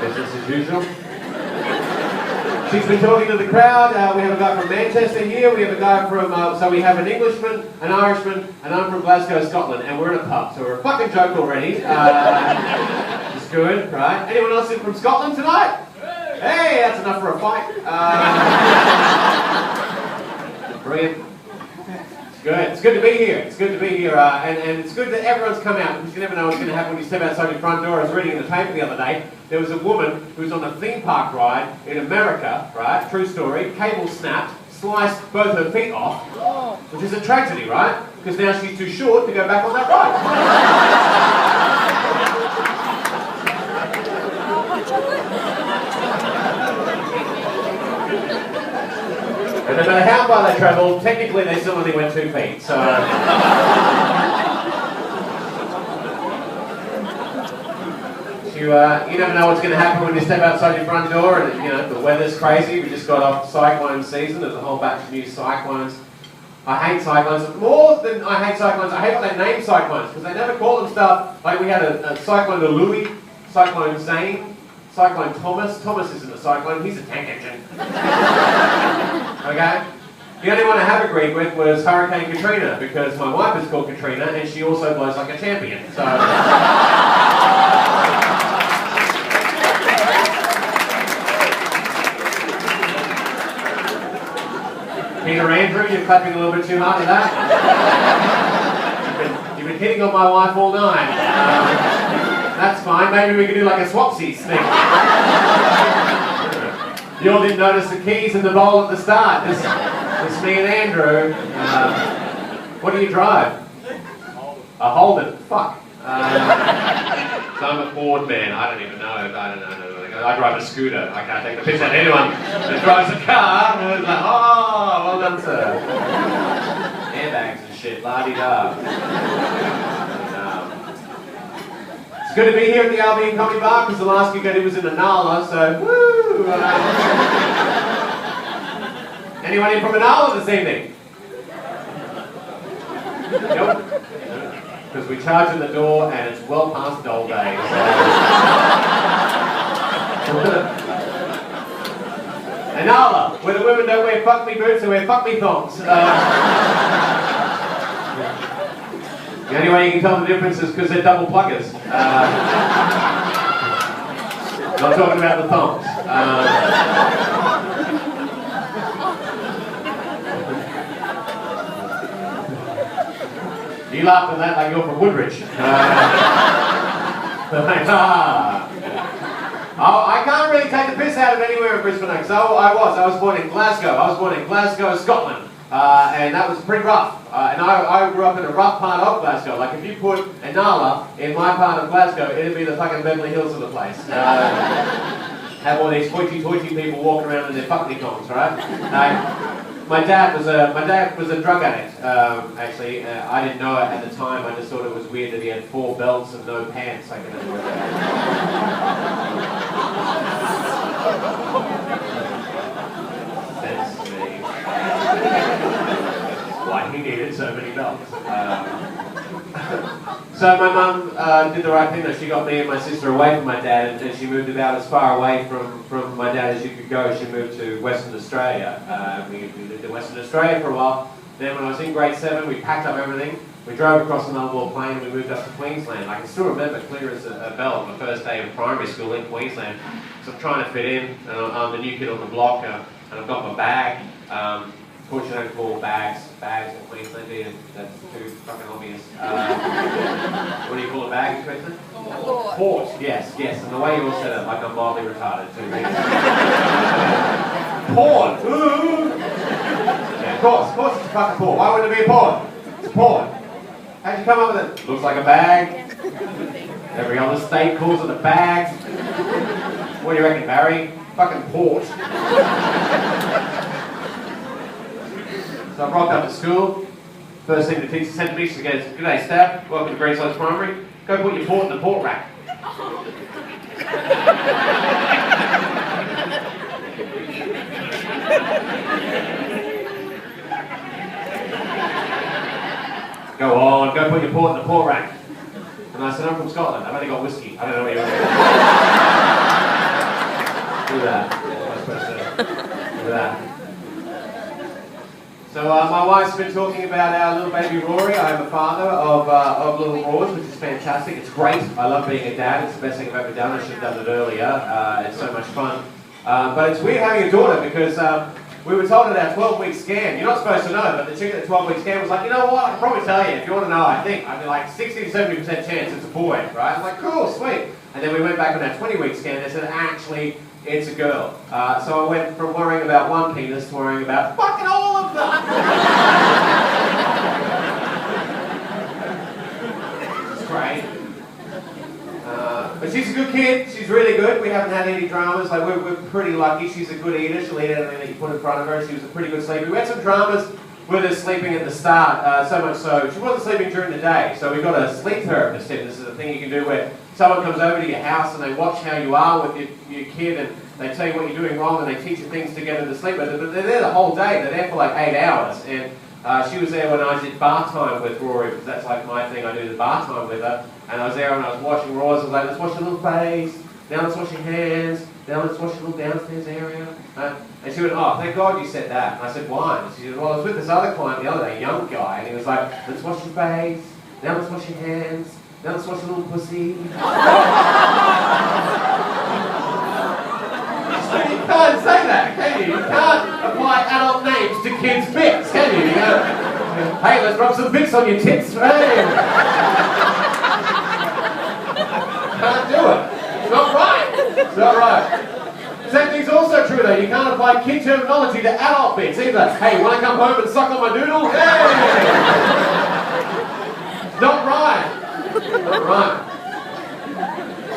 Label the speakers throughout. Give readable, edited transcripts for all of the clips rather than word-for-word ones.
Speaker 1: Business as usual. She's been talking to the crowd. We have a guy from Manchester here. We have a guy from, so we have an Englishman, an Irishman, and I'm from Glasgow, Scotland. And we're in a pub, so we're a fucking joke already. It's good, right? Anyone else in from Scotland tonight? Hey, that's enough for a fight. Brilliant. It's good to be here. It's good to be here, and it's good that everyone's come out, because you never know what's going to happen when you step outside your front door. I was reading in the paper the other day, there was a woman who was on a theme park ride in America, right? True story. Cable snapped, sliced both her feet off, which is a tragedy, right? Because now she's too short to go back on that ride. And no matter how far they travelled, technically they still only went 2 feet, so... you never know what's going to happen when you step outside your front door and, you know, the weather's crazy. We just got off cyclone season. There's a whole batch of new cyclones. I hate cyclones. More than I hate cyclones, I hate what they name cyclones, because they never call them stuff like we had a Cyclone Louis, Cyclone Zane, Cyclone Thomas. Thomas isn't a cyclone, he's a tank engine. Okay? The only one I have agreed with was Hurricane Katrina, because my wife is called Katrina and she also blows like a champion. So... Peter Andrew, you're clapping a little bit too hard at that. You've been hitting on my wife all night. That's fine, maybe we could do like a swapsies thing. You all didn't notice the keys in the bowl at the start. This me and Andrew. What do you drive? A Holden. Fuck. So I'm a Ford man. I don't even know. I drive a scooter. I can't take the piss out of anyone that drives a car. And it's like, oh, well done, sir. Airbags and shit. La-di-da. It's good to be here at the Albion Comedy Bar, because the last gig I did was in Anala, so woo! Anyone in from Anala this evening? Nope. Because we charge at the door and it's well past dole day. Anala, where the women don't wear fuck me boots, they wear fuck me thongs. The only way you can tell the difference is because they're double pluggers. Not talking about the thongs. You laughed at that like you're from Woodridge. I can't really take the piss out of anywhere in Brisbane, because I was born in Glasgow. I was born in Glasgow, Scotland. And that was pretty rough. And I grew up in a rough part of Glasgow. Like, if you put Inala in my part of Glasgow, it'd be the fucking Beverly Hills of the place. Have all these hoity-toity people walking around in their fucking tongs, right? My dad was a drug addict. Actually, I didn't know it at the time. I just thought it was weird that he had 4 belts and no pants. I can never work out. That's me. Why he needed so many belts. So my mum did the right thing though. She got me and my sister away from my dad, and she moved about as far away from my dad as you could go. She moved to Western Australia. We lived in Western Australia for a while. Then when I was in grade 7, we packed up everything. We drove across the Melbourne Plain and we moved up to Queensland. I can still remember clear as a bell my first day of primary school in Queensland. So I'm trying to fit in, and I'm the new kid on the block, and I've got my bag. Fortunately, I don't call bags in Queensland, either. That's too fucking obvious. What do you call a bag in Queensland? Port. Yes. And the way you all said it, like I'm mildly retarded too. Port. Ooh. Yeah, of course it's a fucking port. Why wouldn't it be a port? It's a port. How'd you come up with it? Looks like a bag. Every other state calls it a bag. What do you reckon, Barry? Fucking port. So I rocked up to school. First thing the teacher said to me, she goes, "G'day, Stav. Welcome to Greenside Primary. Go put your port in the port rack." Go on, go put your port in the port rack. And I said, "I'm from Scotland. I've only got whiskey. I don't know what you're doing." So my wife's been talking about our little baby Rory. I'm a father of little Roars, which is fantastic. It's great. I love being a dad. It's the best thing I've ever done. I should have done it earlier. It's so much fun. But it's weird having a daughter because we were told at our 12-week scan, you're not supposed to know, but the chick at the 12-week scan was like, you know what, I can probably tell you, if you want to know, I mean like 60 to 70% chance it's a boy, right? I'm like, cool, sweet. And then we went back on our 20-week scan, they said, actually, it's a girl. So I went from worrying about one penis to worrying about fucking all of them. It's great. But she's a good kid. She's really good. We haven't had any dramas. Like we're pretty lucky. She's a good eater. She'll eat anything that you put in front of her. She was a pretty good sleeper. We had some dramas with her sleeping at the start. So much so she wasn't sleeping during the day. So we got a sleep therapist in. This is a thing you can do where someone comes over to your house and they watch how you are with your kid and they tell you what you're doing wrong and they teach you things to get her to sleep with. But they're there the whole day. They're there for like 8 hours. And she was there when I did bar time with Rory because that's like my thing. I do the bar time with her. And I was there and I was washing Roy's. I was like, let's wash your little face. Now let's wash your hands. Now let's wash your little downstairs area. And she went, oh, thank God you said that. And I said, why? And she said, well, I was with this other client the other day, a young guy, and he was like, let's wash your face. Now let's wash your hands. Now let's wash your little pussy. You can't say that, can you? You can't apply adult names to kids' bits, can you? You go, hey, let's rub some bits on your tits. Hey. Can't do it. It's not right. It's not right. Same thing's also true though. You can't apply kid terminology to adult bits either. Hey, want to come home and suck on my doodle? Hey! Not right. Not right.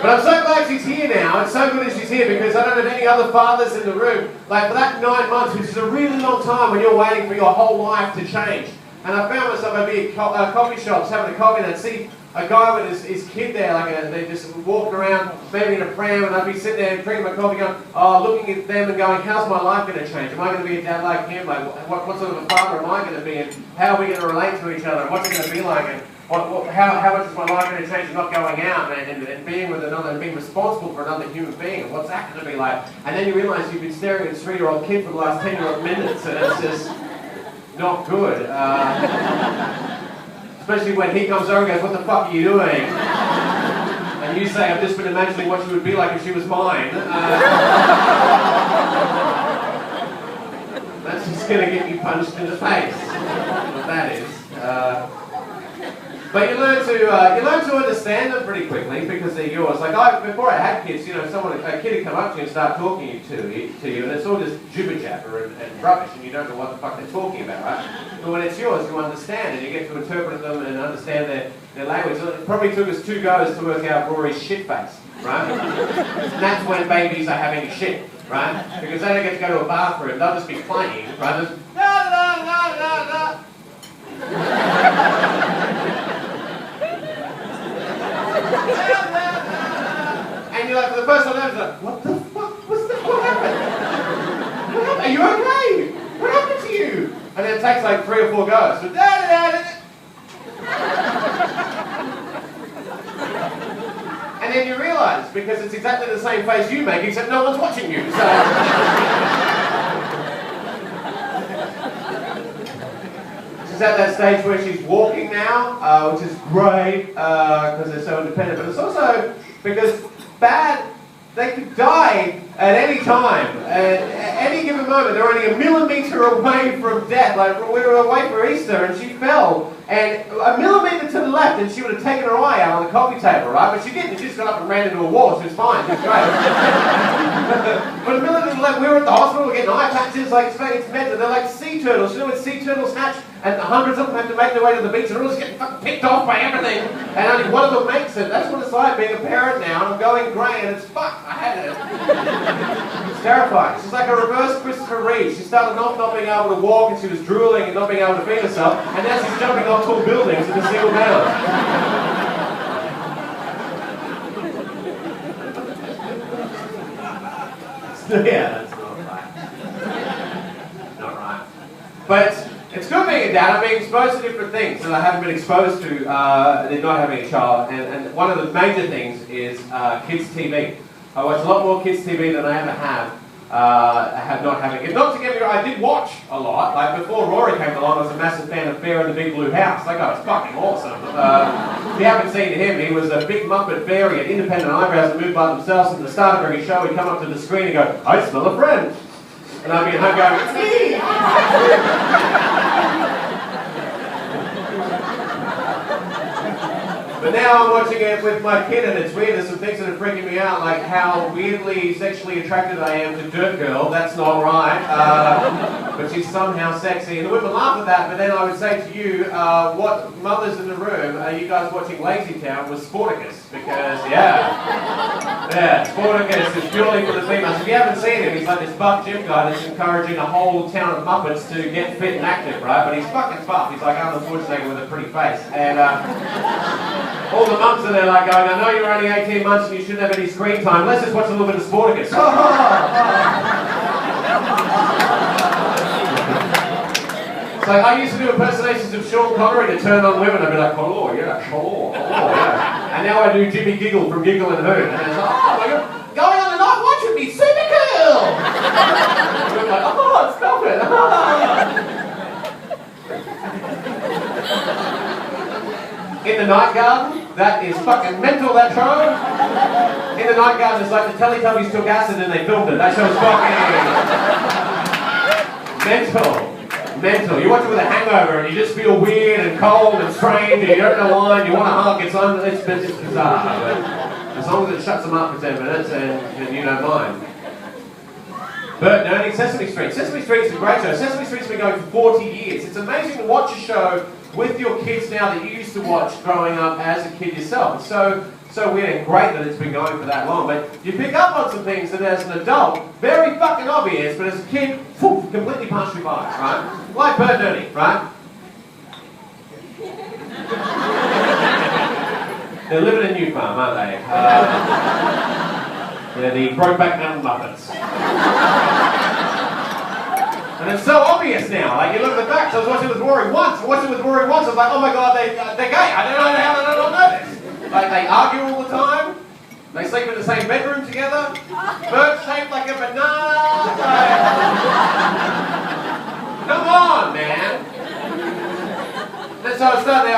Speaker 1: But I'm so glad she's here now. It's so good that she's here because I don't have any other fathers in the room. Like for that 9 months, which is a really long time when you're waiting for your whole life to change. And I found myself I'd be at coffee shops having a coffee and I'd see a guy with his kid there, they just walking around, maybe in a pram, and I'd be sitting there drinking my coffee going, looking at them and going, how's my life going to change? Am I going to be a dad like him? Like, what sort of a father am I going to be? And how are we going to relate to each other? What's it going to be like? And how much is my life going to change and not going out and being with another and being responsible for another human being? And what's that going to be like? And then you realise you've been staring at a 3-year-old kid for the last 10 minutes, and it's just not good. Especially when he comes over and goes, what the fuck are you doing? And you say, I've just been imagining what she would be like if she was mine. That's just going to get you punched in the face. What that is. But you learn to understand them pretty quickly because they're yours. Like before I had kids, a kid would come up to you and start talking to you, and it's all just jibber jabber and rubbish, and you don't know what the fuck they're talking about, right? But when it's yours, you understand, and you get to interpret them and understand their language. So it probably took us 2 goes to work out Rory's shit face, right? And that's when babies are having shit, right? Because they don't get to go to a bathroom; they'll just be playing, right? Just, da, da, da, da, da. And you're like, for the first time ever, like, what the fuck? What happened? What happened? Are you okay? What happened to you? And then it takes like 3 or 4 goes. So, and then you realise, because it's exactly the same face you make, except no one's watching you. So. She's at that stage where she's walking now, which is great because they're so independent, but it's also because they could die at any time. At any given moment, they're only a millimetre away from death. Like we were away for Easter and she fell, and a millimetre to the left and she would have taken her eye out on the coffee table, right? But she didn't. She just got up and ran into a wall. She was fine. She was great. But a millimetre to the left, we were at the hospital, we're getting eye patches, like it's mental. They're like sea turtles. You know when sea turtles hatch? And hundreds of them have to make their way to the beach and they're all just getting fucking picked off by everything. And only one of them makes it. That's what it's like being a parent now. And I'm going grey and it's fucked. I had it. It's terrifying. She's like a reverse Christopher Reeve. She started off not being able to walk and she was drooling and not being able to feed herself. And now she's jumping off tall buildings in a single bound. Yeah, that's not right. Not right. But it's good being a dad. I'm being exposed to different things that I haven't been exposed to in not having a child. And one of the major things is kids' TV. I watch a lot more kids' TV than I ever have. not having it. Not to get me wrong, I did watch a lot. Like before Rory came along, I was a massive fan of Bear in the Big Blue House. That guy was fucking awesome. If you haven't seen him, he was a big Muppet fairy and independent eyebrows that moved by themselves. And at the start of every show, he'd come up to the screen and go, "I smell a friend." And I'd be at home going, "It's me!" But now I'm watching it with my kid and it's weird. There's some things that are freaking me out, like how weirdly sexually attracted I am to Dirt Girl. That's not right. But she's somehow sexy. And the women laugh at that, but then I would say to you, what mothers in the room, are you guys watching Lazy Town with Sporticus? Because, yeah, Sporticus is purely for the females. If you haven't seen him, he's like this buff gym guy that's encouraging a whole town of Muppets to get fit and active, right? But he's fucking buff. He's like Arnold Schwarzenegger with a pretty face. And all the mums are there like going, "I know you're only 18 months and you shouldn't have any screen time. Let's just watch a little bit of Sporticus." So I used to do impersonations of Sean Connery to turn on women. I'd be like, "Hello, yeah, hello, yeah." And now I do Jimmy Giggle from Giggle and Who. And it's like, "Oh my God, going on a night watch with me, super cool!" And I'm like, "Oh, stop it." In the Night Garden, that is fucking mental, that show. In the Night Garden, it's like the Teletubbies took acid and they filmed it. That show's fucking mental. You watch it with a hangover and you just feel weird and cold and strange and you don't know why and you want to hug. It's bizarre. But as long as it shuts them up for 10 minutes and you don't mind. Bert and Ernie, Sesame Street. Sesame Street's a great show. Sesame Street's been going for 40 years. It's amazing to watch a show with your kids now that you used to watch growing up as a kid yourself. It's so weird and great that it's been going for that long, but you pick up on some things that as an adult, very fucking obvious, but as a kid, poof, completely passed you by, right? Like Bert and Ernie, right? They're living in New Farm, aren't they? They're the Brokeback Mountain Muppets. And it's so obvious now. Like, you look at the facts. I was watching with Rory once. I was like, oh my God, they're gay. I don't know how they don't know this. Like, they argue all the time. They sleep in the same bedroom together. Bert's shaped like a banana. Come on, man. And so I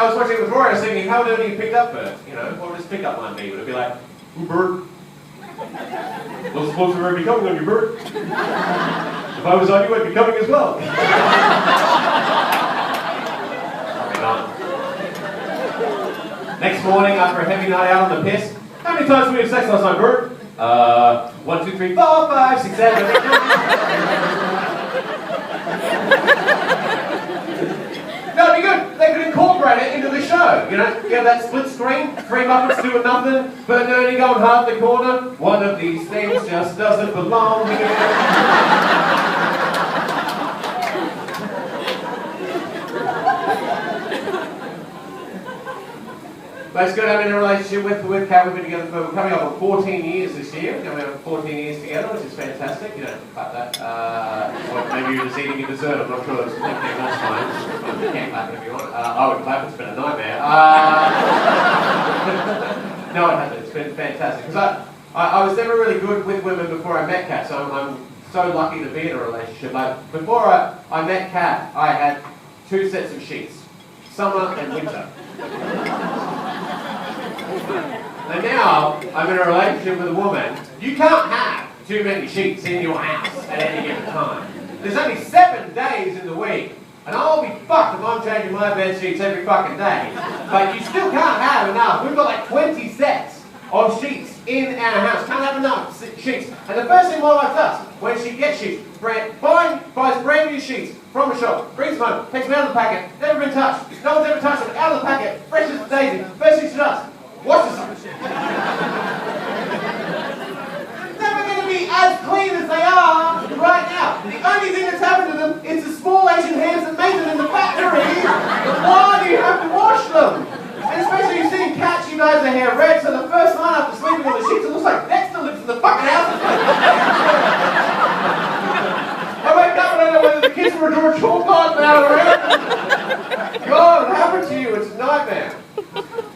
Speaker 1: was watching with Rory. I was thinking, how old you picked up Bert? You know, what would his pickup line be? Would it be like, "Ooh, Bert, those supposed to be coming on you, Bert. If I was on you, I'd be coming as well." Next morning, after a heavy night out on the piss, "How many times did we have sex last night, Bert?" 1, 2, 3, 4, 5, 6, 7, 8, 9. No, it'd be good. They could incorporate it into the show. You know, you have that split screen, 3 Muppets doing nothing, Bert and Ernie going hard in the corner. One of these things just doesn't belong here. But it's good having a relationship with Kat. We've been together for, we're coming up on 14 years this year. We're coming up on 14 years together, which is fantastic. You don't have to cut that. Or maybe you're just eating your dessert. I'm not sure. It's tempting, that's fine. You can clap it if you want. I would clap. It's been a nightmare. No, it hasn't. It's been fantastic. Because I was never really good with women before I met Kat, so I'm so lucky to be in a relationship. Like, before I met Kat, I had 2 sets of sheets. Summer and winter. And now, I'm in a relationship with a woman. You can't have too many sheets in your house at any given time. There's only 7 days in the week. And I'll be fucked if I'm changing my bed sheets every fucking day. But you still can't have enough. We've got like 20 sets of sheets in our house. Can't have enough sheets. And the first thing my wife does, when she gets sheets, buys brand new sheets from a shop, brings them home, takes them out of the packet, never been touched. No one's ever touched them, out of the packet, fresh as a daisy. First thing she does, washes them. Never going to be as clean as they are right now. The only thing that's happened to them is the small Asian hands that made them in the factory. Why do you have to wash them? And especially you've seen Kat, she dyes her hair red, so the first night after sleeping on the sheets, it looks like Dexter lives in the fucking house. I wake up and I don't know whether the kids were George Hawkeye now around. God, what happened to you? It's a nightmare.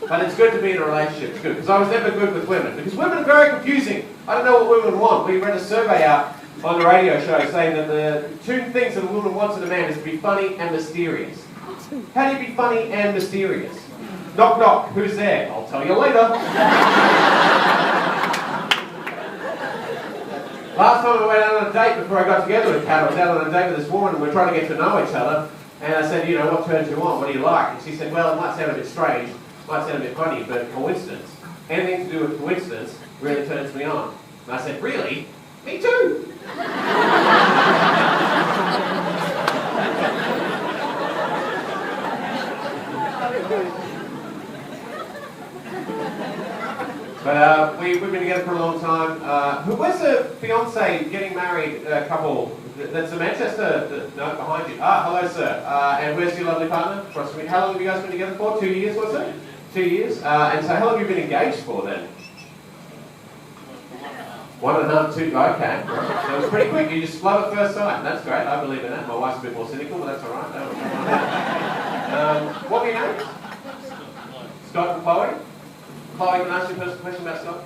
Speaker 1: But it's good to be in a relationship. It's good, because I was never good with women. Because women are very confusing. I don't know what women want. We read a survey out on the radio show saying that the two things that a woman wants in a man is to be funny and mysterious. How do you be funny and mysterious? Knock, knock. Who's there? I'll tell you later. Last time I went out on a date before I got together with Kat, I was out on a date with this woman and we were trying to get to know each other. And I said, you know, what turns you on? What do you like? And she said, well, it might sound a bit strange, might sound a bit funny, but coincidence. Anything to do with coincidence really turns me on. And I said, really? Me too. But we've been together for a long time. Where's the fiance getting married couple? That's in Manchester? No, behind you. Ah, hello, sir. And where's your lovely partner? How long have you guys been together for? 2 years, was it? 2 years. And so how long have you been engaged for then? 1.5, 2, okay. So it was pretty quick. You just love at first sight. That's great. I believe in that. My wife's a bit more cynical, but that's all right. What were your names? Scott and Chloe? Chloe, can I ask you a personal question about Scott?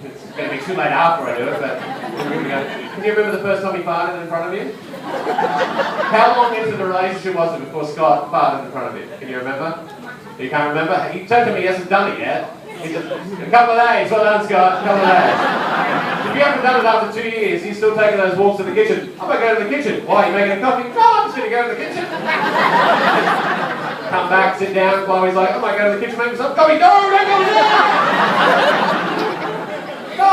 Speaker 1: It's going to be too late after I do it, but can you remember the first time he farted in front of you? How long into the relationship was it before Scott farted in front of you? Can you remember? You can't remember? He told me he hasn't done it yet. He said, a couple of days, well done Scott, a couple of days. If you haven't done it after 2 years, he's still taking those walks to the kitchen. I'm going to go to the kitchen. Why, are you making a coffee? No, I'm just going to go to the kitchen. Come back, sit down, Chloe's like, I might go to the kitchen, make myself coffee. No, don't go there! No!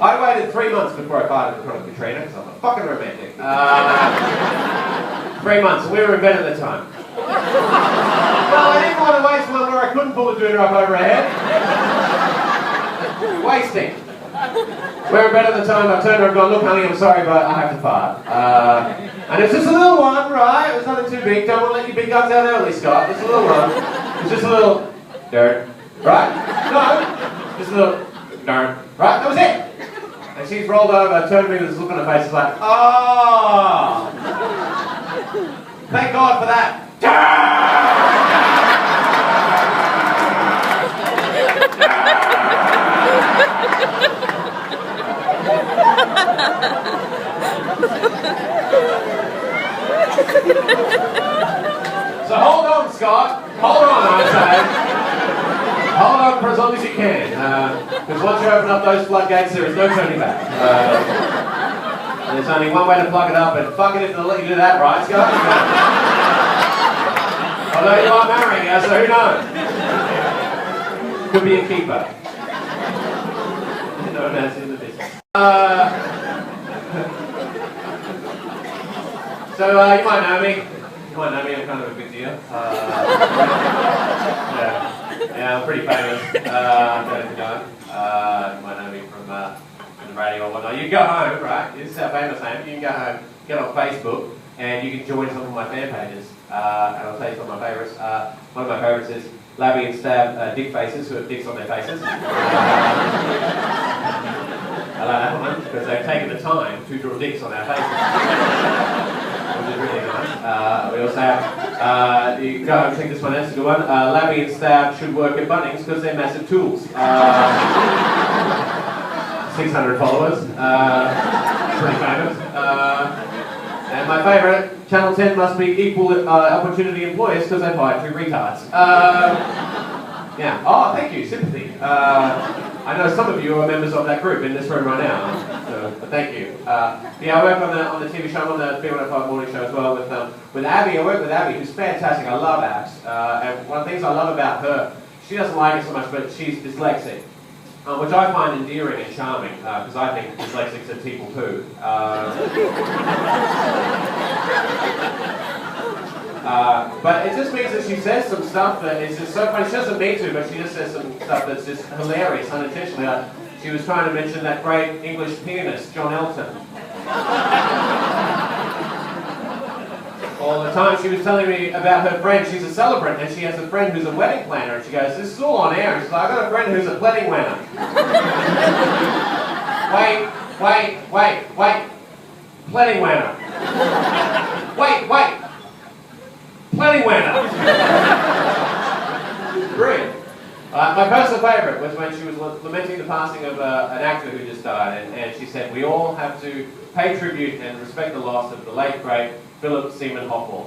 Speaker 1: I waited 3 months before I farted in front of Katrina, because I'm a fucking romantic. 3 months, we were in bed at the time. Well, I didn't want to waste one where I couldn't pull the doona up over her head. Wasting. We were in bed at the time, I turned her and gone, look honey, I'm sorry, but I have to fart. And it's just a little one, right? It was nothing too big. Don't want to let your big guns out early, Scott. Just a little one. It's just a little dirt. Right? No. Just a little dirt. Right? That was it. And she's rolled over, turned to me with this look on her face, like, oh! Thank God for that. So hold on, Scott. Hold on, I say. Hold on for as long as you can. Because once you open up those floodgates, there is no turning back. There's only one way to plug it up, and fuck it if they'll let you do that, right, Scott? Although you are marrying her, so who knows? Could be a keeper. No man's in the business. So you might know me. You might know me, I'm kind of a big deal. Yeah, I'm pretty famous. I don't know if you know. You might know me from the radio or whatnot. You can go home, right? This is how famous I am. You can go home, get on Facebook, and you can join some of my fan pages. And I'll tell you some of my favourites. One of my favourites is Labby and Stav Dick Faces, who have dicks on their faces. I like that one because they've taken the time to draw dicks on their faces. Which is really nice. We also have, you can go and check this one, that's a good one. Labby and Stav should work at Bunnings because they're massive tools. 600 followers. Pretty famous. And my favourite, Channel 10 must be equal opportunity employers because they hire 2 retards. Yeah. Oh, thank you. Sympathy. I know some of you are members of that group in this room right now. So, thank you. Yeah, I work on the TV show, I'm on the B105 morning show as well with Abby. I work with Abby, who's fantastic. I love Abs. And one of the things I love about her, she doesn't like it so much, but she's dyslexic. Which I find endearing and charming, because I think dyslexics are people too. But it just means that she says some stuff that is just so funny. She doesn't mean to, but she just says some stuff that's just hilarious, unintentionally. She was trying to mention that great English pianist, John Elton. All the time she was telling me about her friend. She's a celebrant, and she has a friend who's a wedding planner. And she goes, this is all on air. And she's like, I've got a friend who's a wedding planner. Wait. Pledding winner. Wait. Pledding winner. Brilliant. I My personal favourite was when she was lamenting the passing of an actor who just died, and she said, "We all have to pay tribute and respect the loss of the late, great Philip Seaman Hoffman."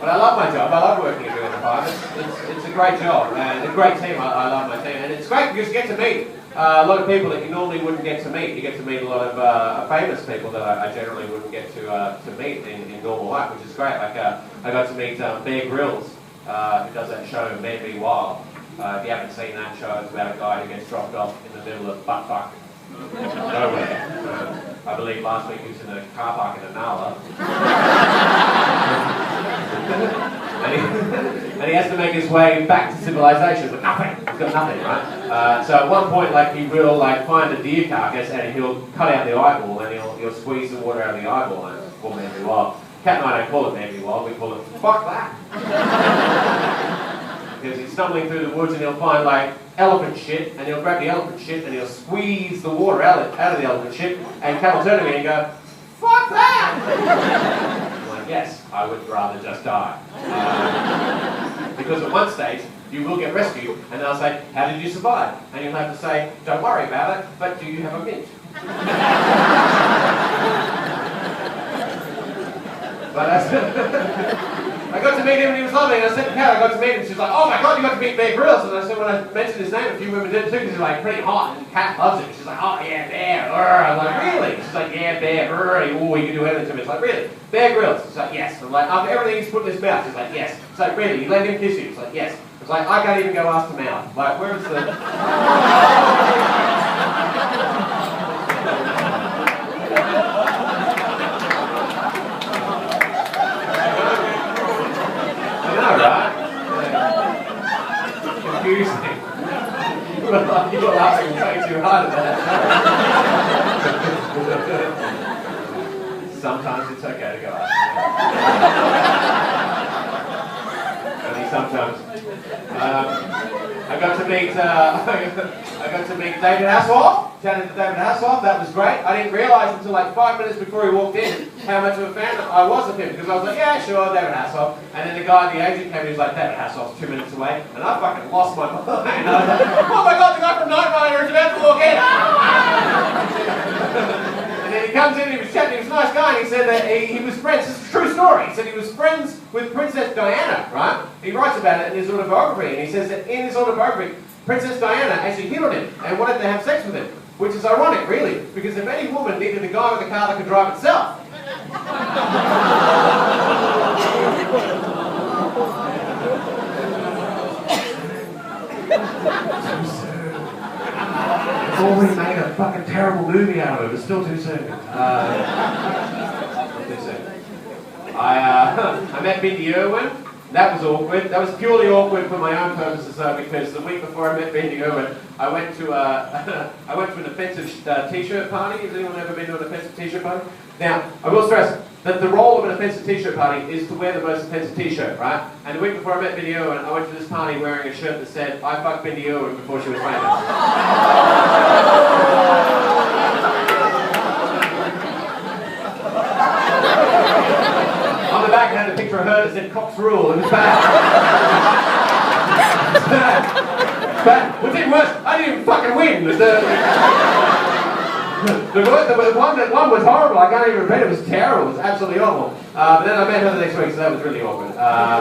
Speaker 1: But I love my job. I love working at Doing the Five. It's a great job and a great team. I love my team, and it's great because you get to meet a lot of people that you normally wouldn't get to meet. You get to meet a lot of famous people that I generally wouldn't get to meet in normal life, which is great. Like I got to meet Bear Grylls, who does that show Man Be Wild. If you haven't seen that show, it's about a guy who gets dropped off in the middle of butt-fuck nowhere. I believe last week he was in a car park in Anala. and he has to make his way back to civilization with nothing. He's got nothing, right? So at one point, like, he will like find a deer carcass and he'll cut out the eyeball and he'll squeeze the water out of the eyeball, and it's called Man Be Wild. Cat and I don't call it Man Be Wild, we call it fuck that. Because he's stumbling through the woods and he'll find like elephant shit, and he'll grab the elephant shit and he'll squeeze the water out of the elephant shit, and Cat will turn to me and go, "Fuck that!" I'm like, yes, I would rather just die. Because at one stage, you will get rescued, and they'll say, "How did you survive?" And you'll have to say, "Don't worry about it, but do you have a mint?" But I got to meet him and he was lovely, and I said to Kat, I got to meet him, she's like, "Oh my God, you got to meet Bear Grylls." And I said, when I mentioned his name, a few women did too, because he's like pretty hot, and Kat loves him. She's like, "Oh yeah, Bear." I was like, "Really?" She's like, "Yeah, Bear." Oh, he can do everything to me. It's like, "Really? Bear Grylls?" She's like, "Yes." I'm like, "After everything he's put in his mouth?" She's like, "Yes." It's like, "Really? You let him kiss you?" It's like, "Yes." It's like, I can't even go ask the mouth. Like, where is the... Right? Confusing. You were laughing way too hard at that. Sometimes it's okay to go out. Only sometimes. I got to meet David Hasselhoff. Chatted to David Hasselhoff. That was great. I didn't realise until like 5 minutes before he walked in how much of a fan I was of him, because I was like, "Yeah, sure, David Hasselhoff." And then the guy, the agent, came and he was like, "David Hasselhoff's 2 minutes away," and I fucking lost my mind. I was like, "Oh my God, the guy from Night Rider is about to walk in!" And then he comes in and he was chatting. He was a nice guy, and he said that he was friends. This is a true story. He said he was friends with Princess Diana, right? He writes about it in his autobiography, and he says that in his autobiography, Princess Diana actually hit on him and wanted to have sex with him, which is ironic, really, because if any woman needed a guy with a car that could drive itself. Too soon. Before we made a fucking terrible movie out of it, it's still too soon. Too soon. I met Bindi Irwin. That was awkward. That was purely awkward for my own purposes, because the week before I met Bindi Irwin, I went to an offensive t-shirt party. Has anyone ever been to an offensive t-shirt party? Now, I will stress that the role of an offensive t-shirt party is to wear the most offensive t-shirt, right? And the week before I met Bindi Irwin, I went to this party wearing a shirt that said, "I fucked Bindi Irwin before she was famous." On the back, I had a picture of her that said "Cops Rule." It was bad. But what's even worse, I didn't even fucking win. The one was horrible. I can't even repeat it. It was terrible. It was absolutely awful. But then I met her the next week, so that was really awkward.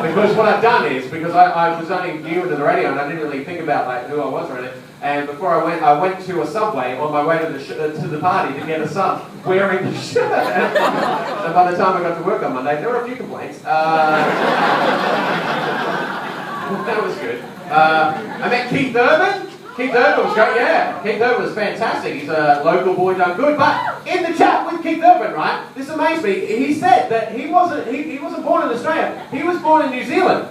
Speaker 1: Because what I've done is, because I was only new into the radio and I didn't really think about like who I was or anything. And before I went to a Subway on my way to the party to get a sub wearing the shirt. And by the time I got to work on Monday, there were a few complaints. That was good. I met Keith Urban. Keith Urban was great, yeah. Keith Urban was fantastic. He's a local boy done good. But in the chat with Keith Urban, right, this amazed me. He said that he wasn't born in Australia. He was born in New Zealand.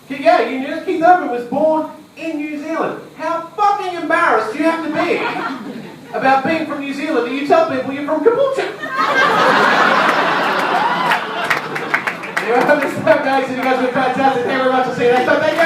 Speaker 1: Yeah, you knew Keith Urban was born in New Zealand. How fucking embarrassed do you have to be about being from New Zealand that you tell people you're from Caboolture? Anyway, I'm Stav Davidson. You guys have been fantastic. Thank you very much. I'll see you next time. Thank you.